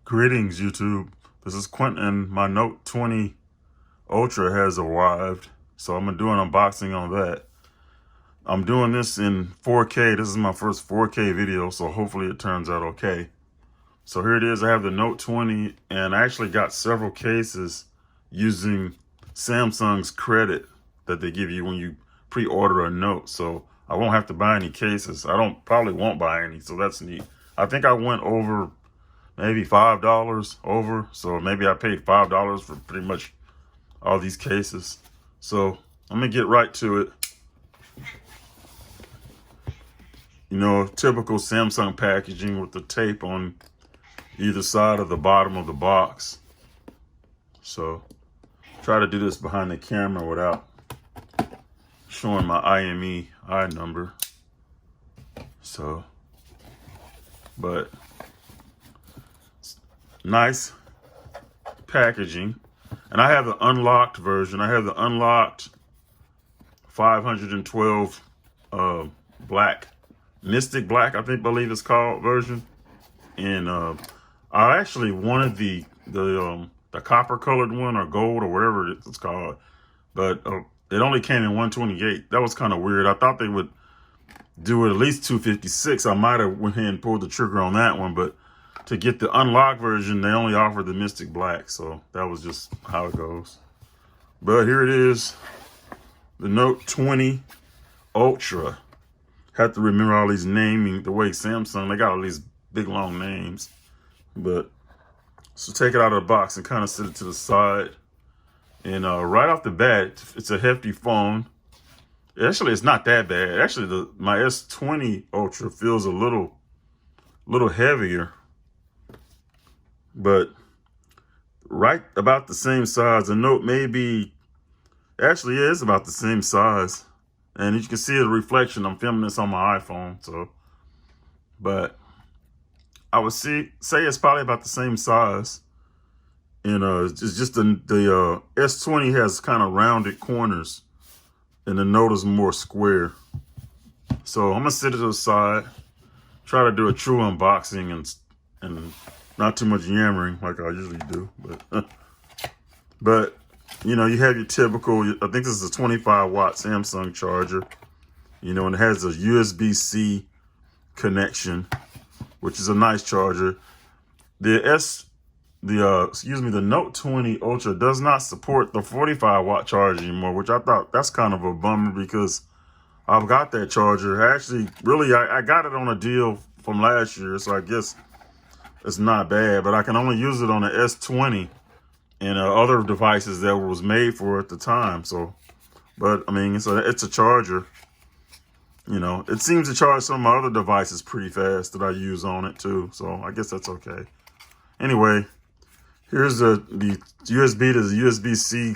Greetings, YouTube. This is Quentin. My Note 20 Ultra has arrived, so I'm going to do an unboxing on that. I'm doing this in 4K. This is my first 4K video, so hopefully it turns out okay. So here it is. I have the Note 20, and I actually got several cases using Samsung's credit that they give you when you pre-order a Note. So I won't have to buy any cases. Probably won't buy any, so that's neat. I think I went over maybe $5 over. So maybe I paid $5 for pretty much all these cases. So I'm gonna get right to it. You know, typical Samsung packaging with the tape on either side of the bottom of the box. So try to do this behind the camera without showing my IMEI number. So, but nice packaging. And I have the unlocked version. I have the unlocked 512 black, Mystic Black, I believe it's called, version. And I actually wanted the copper colored one, or gold, or whatever it's called, but it only came in 128. That was kind of weird. I thought they would do it at least 256. I might have went ahead and pulled the trigger on that one, but to get the unlocked version, they only offered the Mystic Black, so that was just how it goes. But here it is, the Note 20 Ultra. Have to remember all these naming, the way Samsung, they got all these big long names. But so take it out of the box and kind of set it to the side. And right off the bat, it's a hefty phone. Actually, it's not that bad. Actually, my S20 Ultra feels a little heavier. But right about the same size. The Note actually is about the same size. And you can see the reflection. I'm filming this on my iPhone, so. But I would say it's probably about the same size. And it's just the S20 has kind of rounded corners, and the Note is more square. So I'm gonna sit it to the side, try to do a true unboxing and not too much yammering like I usually do. But you know, you have your typical, I think this is a 25-watt Samsung charger, you know, and it has a USB-C connection, which is a nice charger. The Note 20 Ultra does not support the 45-watt charger anymore, which I thought that's kind of a bummer because I've got that charger. I got it on a deal from last year, so I guess it's not bad, but I can only use it on the S20 and other devices that was made for at the time. So, but I mean, it's a charger. You know, it seems to charge some of my other devices pretty fast that I use on it too. So I guess that's okay. Anyway, here's the USB to the USB-C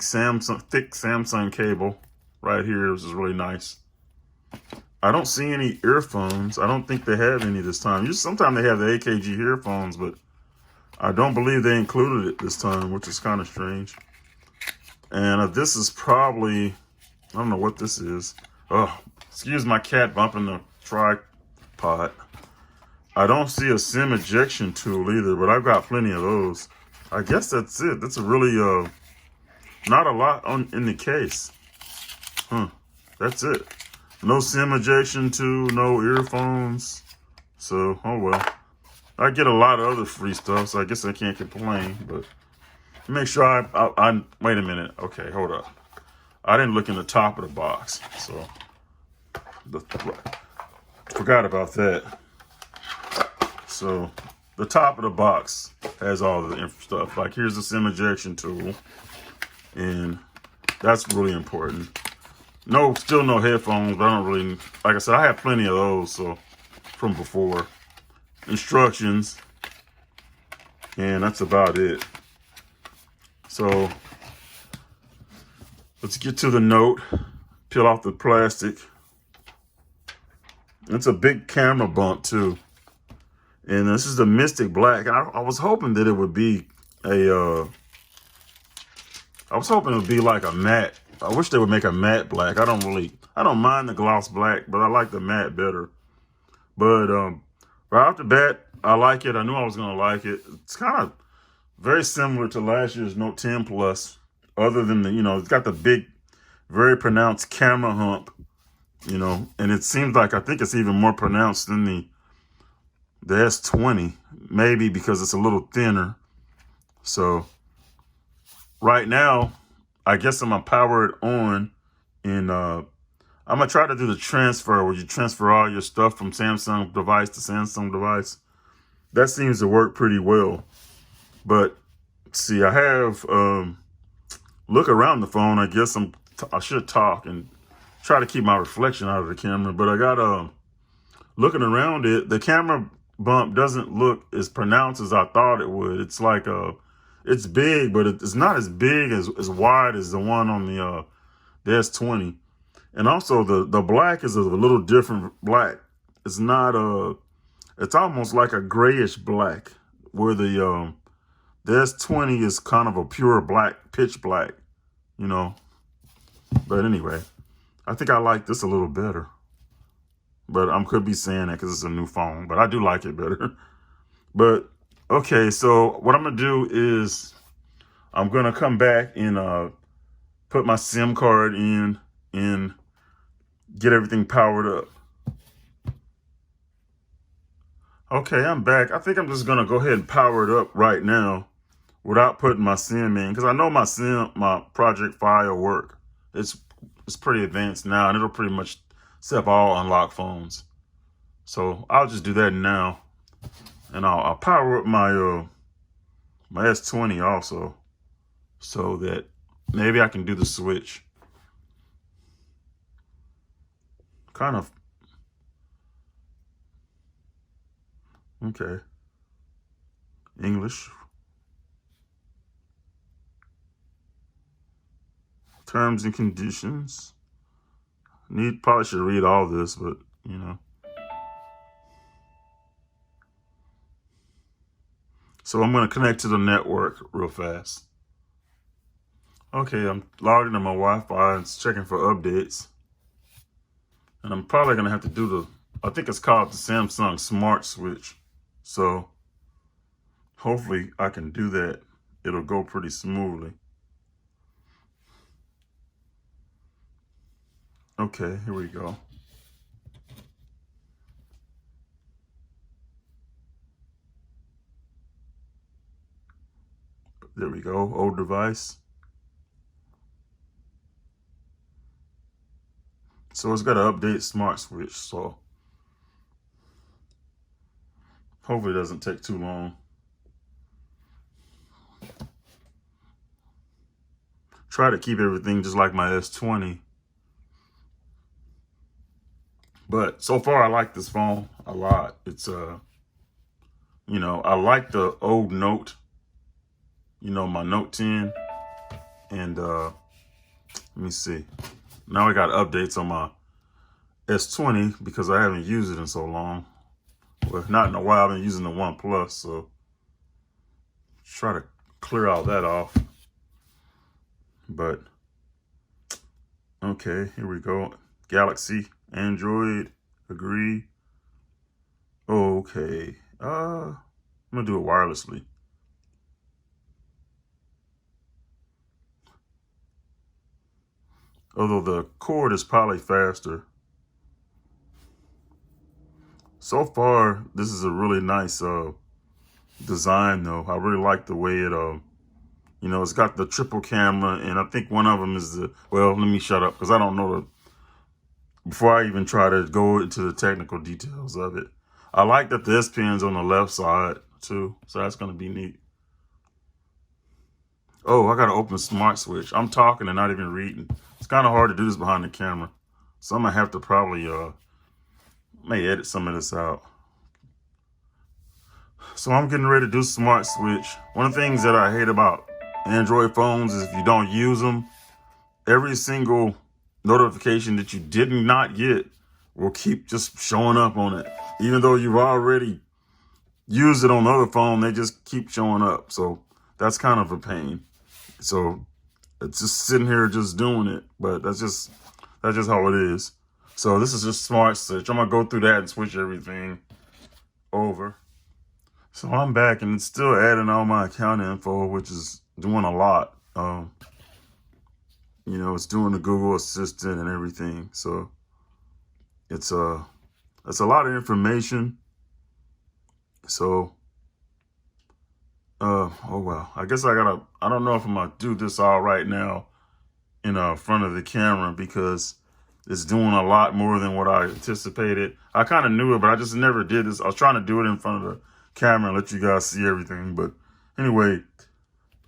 thick Samsung cable right here, which is really nice. I don't see any earphones. I don't think they have any this time. Sometimes they have the AKG earphones, but I don't believe they included it this time, which is kind of strange. And this is probably, I don't know what this is. Oh, excuse my cat bumping the tripod. I don't see a SIM ejection tool either, but I've got plenty of those. I guess that's it. That's a really, not a lot in the case. That's it. No SIM ejection tool, no earphones. So, oh well. I get a lot of other free stuff, so I guess I can't complain. But make sure I wait a minute. Okay, hold up. I didn't look in the top of the box, so forgot about that. So the top of the box has all the stuff. Like here's the SIM ejection tool, and that's really important. Still no headphones, but I don't really, like I said, I have plenty of those, so from before. Instructions, and that's about it. So let's get to the Note. Peel off the plastic. It's a big camera bump too, and this is the Mystic Black. I was hoping that it would be I was hoping it would be like a matte. I wish they would make a matte black. I don't mind the gloss black, but I like the matte better. But Right off the bat, I like it. I knew I was going to like it. It's kind of very similar to last year's Note 10 Plus, other than it's got the big, very pronounced camera hump, and it seems like I think it's even more pronounced than the S20, maybe because it's a little thinner. So right now, I guess I'm gonna power it on, and I'm gonna try to do the transfer where you transfer all your stuff from Samsung device to Samsung device. That seems to work pretty well. But see, I have look around the phone. I guess I should talk and try to keep my reflection out of the camera. But I got looking around it, the camera bump doesn't look as pronounced as I thought it would. It's like it's big, but it's not as big as wide as the one on the S20. And also the black is a little different black. It's not it's almost like a grayish black, where the S20 is kind of a pure black, pitch black, But anyway, I think I like this a little better. But I could be saying that because it's a new phone, but I do like it better. But okay, so what I'm gonna do is I'm gonna come back and put my SIM card in and get everything powered up. Okay, I'm back. I think I'm just gonna go ahead and power it up right now without putting my SIM in, because I know my Project Fi will work. It's pretty advanced now, and it'll pretty much set up all unlocked phones. So I'll just do that now, and I'll power up my my S20 also, so that maybe I can do the switch. Kind of. Okay. English. Terms and conditions. Probably should read all this, but So I'm going to connect to the network real fast. Okay, I'm logged into my Wi-Fi and checking for updates. And I'm probably going to have to do I think it's called the Samsung Smart Switch. So hopefully I can do that. It'll go pretty smoothly. Okay, here we go. There we go, old device. So it's got to update Smart Switch, so hopefully it doesn't take too long. Try to keep everything just like my S20. But so far I like this phone a lot. It's I like the old Note, my Note 10. And let me see. Now I got updates on my S20 because I haven't used it in so long. Well, not in a while. I've been using the One Plus, so try to clear all that off. But okay, here we go. Galaxy, Android, agree. Okay, I'm gonna do it wirelessly. Although the cord is probably faster. So far, this is a really nice design, though. I really like the way it it's got the triple camera, and I think one of them is let me shut up because I don't know before I even try to go into the technical details of it. I like that the S Pen's on the left side too, so that's gonna be neat. Oh, I gotta open Smart Switch. I'm talking and not even reading. It's kind of hard to do this behind the camera, so I'm gonna have to probably may edit some of this out. So I'm getting ready to do Smart Switch. One of the things that I hate about Android phones is if you don't use them, every single notification that you did not get will keep just showing up on it. Even though you've already used it on the other phone, they just keep showing up. So that's kind of a pain. So it's just sitting here just doing it, but that's just how it is. So this is just Smart Switch. I'm gonna go through that and switch everything. over. So I'm back and it's still adding all my account info, which is doing a lot. You know, it's doing the Google Assistant and everything. So it's a lot of information. So oh well, I guess I don't know if I'm gonna do this all right now in front of the camera because it's doing a lot more than what I anticipated. I kind of knew it, but I just never did this. I was trying to do it in front of the camera and let you guys see everything. But anyway,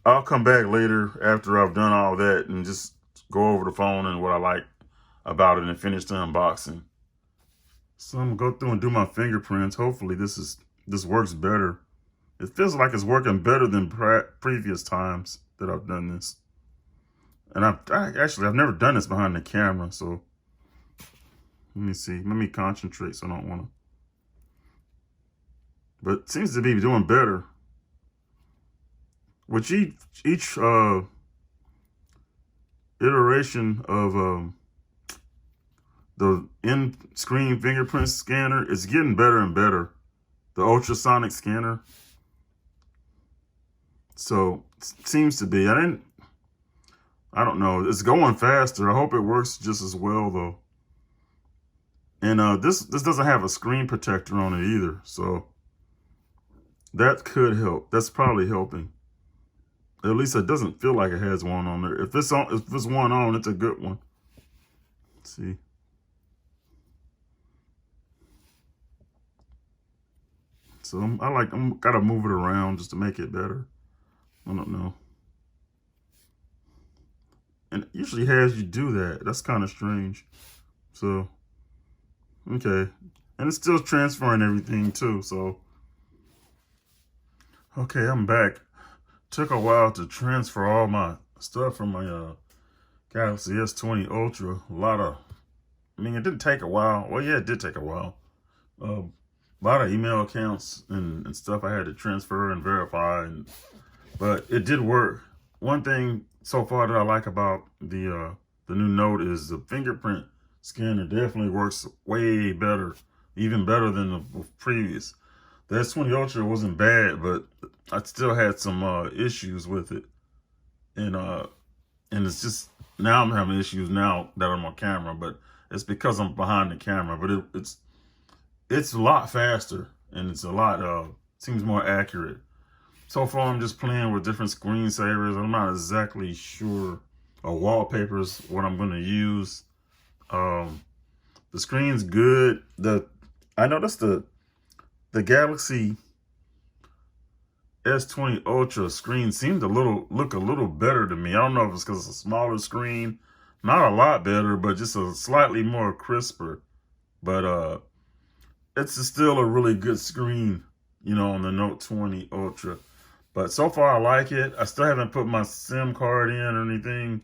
I'll come back later after I've done all that and just go over the phone and what I like about it and finish the unboxing. So I'm gonna go through and do my fingerprints. Hopefully this works better. It feels like it's working better than previous times that I've done this. And I've never done this behind the camera, so let me see. Let me concentrate so I don't want to. But it seems to be doing better. Which each iteration of the in-screen fingerprint scanner is getting better and better. The ultrasonic scanner. So it seems to be. I don't know. It's going faster. I hope it works just as well though. And this doesn't have a screen protector on it either, so that could help. That's probably helping. At least it doesn't feel like it has one on there. If it's one on, it's a good one. Let's see. So I'm gotta move it around just to make it better. I don't know. And it usually has you do that. That's kind of strange. So, okay. And it's still transferring everything too, so. Okay, I'm back. Took a while to transfer all my stuff from my Galaxy S20 Ultra. I mean, it didn't take a while. Well, yeah, it did take a while. A lot of email accounts and stuff I had to transfer and verify, but it did work. One thing so far that I like about the new Note is the fingerprint scanner definitely works way better, even better than the previous. The S20 Ultra wasn't bad, but I still had some issues with it, and it's just now I'm having issues now that I'm on camera, but it's because I'm behind the camera. But it's a lot faster and it's a lot seems more accurate. So far, I'm just playing with different screensavers. I'm not exactly sure. Wallpapers, what I'm going to use. The screen's good. I noticed the Galaxy S20 Ultra screen seemed to look a little better to me. I don't know if it's because it's a smaller screen. Not a lot better, but just a slightly more crisper. But it's still a really good screen, you know, on the Note 20 Ultra. But so far, I like it. I still haven't put my SIM card in or anything.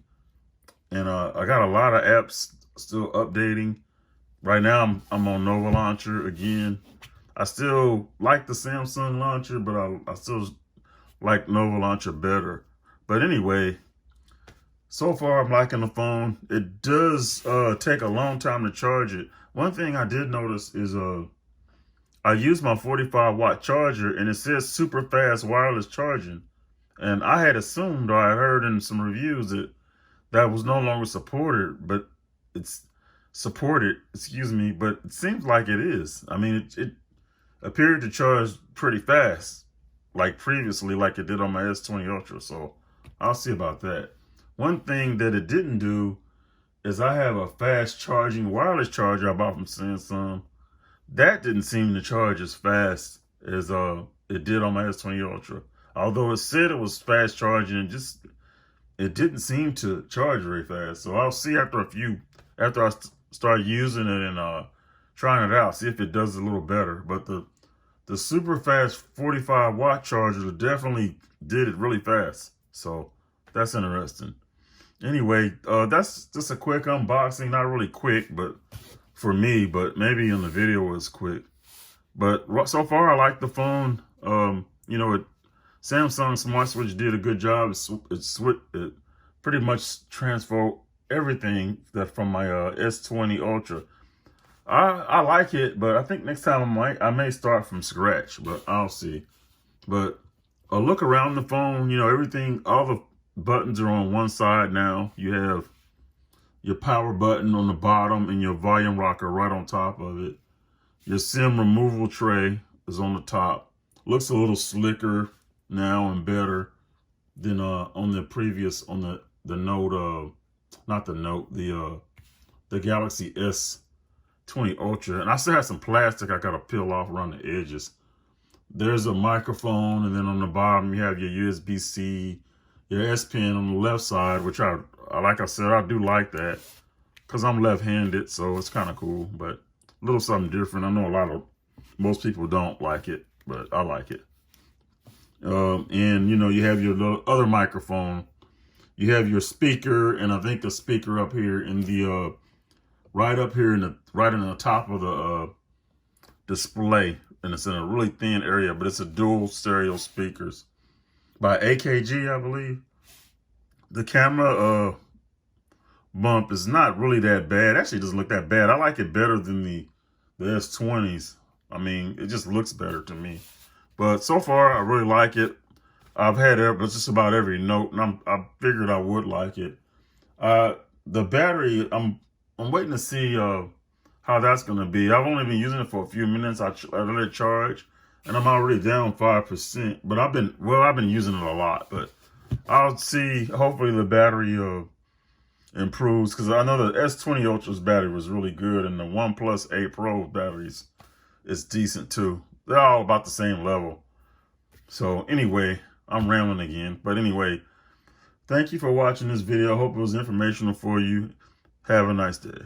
And I got a lot of apps still updating. Right now, I'm on Nova Launcher again. I still like the Samsung launcher, but I still like Nova Launcher better. But anyway, so far, I'm liking the phone. It does take a long time to charge it. One thing I did notice is I used my 45-watt charger, and it says super fast wireless charging. And I had assumed, or I heard in some reviews, that was no longer supported, but it's supported, excuse me, but it seems like it is. I mean, it appeared to charge pretty fast, like previously, like it did on my S20 Ultra, so I'll see about that. One thing that it didn't do is I have a fast charging wireless charger I bought from Samsung. That didn't seem to charge as fast as it did on my S20 Ultra. Although it said it was fast charging, it didn't seem to charge very fast. So I'll see after I start using it and trying it out, see if it does a little better. But the super fast 45-watt charger definitely did it really fast. So that's interesting. Anyway, that's just a quick unboxing. Not really quick, but for me, but maybe in the video it's quick. But so far, I like the phone. You know, Samsung Smart Switch did a good job. It pretty much transferred everything that from my S20 Ultra. I like it, but I think next time I may start from scratch, but I'll see. But a look around the phone, you know, everything, all the buttons are on one side now. You have your power button on the bottom and your volume rocker right on top of it. Your SIM removal tray is on the top. Looks a little slicker now and better than on the previous, on the Note, not the Note, the Galaxy S20 Ultra. And I still have some plastic I gotta peel off around the edges. There's a microphone, and then on the bottom you have your USB-C, your S Pen on the left side, which I like I said, I do like that because I'm left-handed, so it's kind of cool, but a little something different. I know most people don't like it, but I like it. And you know, you have your little other microphone. You have your speaker, and I think the speaker up here in the right up here in the top of the display, and it's in a really thin area, but it's a dual stereo speakers by AKG, I believe. The camera bump is not really that bad. Actually, it doesn't look that bad. I like it better than the S20s. I mean, it just looks better to me. But so far, I really like it. I've had just about every Note, and I figured I would like it. The battery, I'm waiting to see how that's gonna be. I've only been using it for a few minutes. I let it charge, and I'm already down 5%. But I've been using it a lot. But I'll see. Hopefully the battery improves, because I know the S20 Ultra's battery was really good, and the OnePlus 8 Pro batteries is decent too. They're all about the same level. So anyway, I'm rambling again. But anyway, thank you for watching this video. I hope it was informational for you. Have a nice day.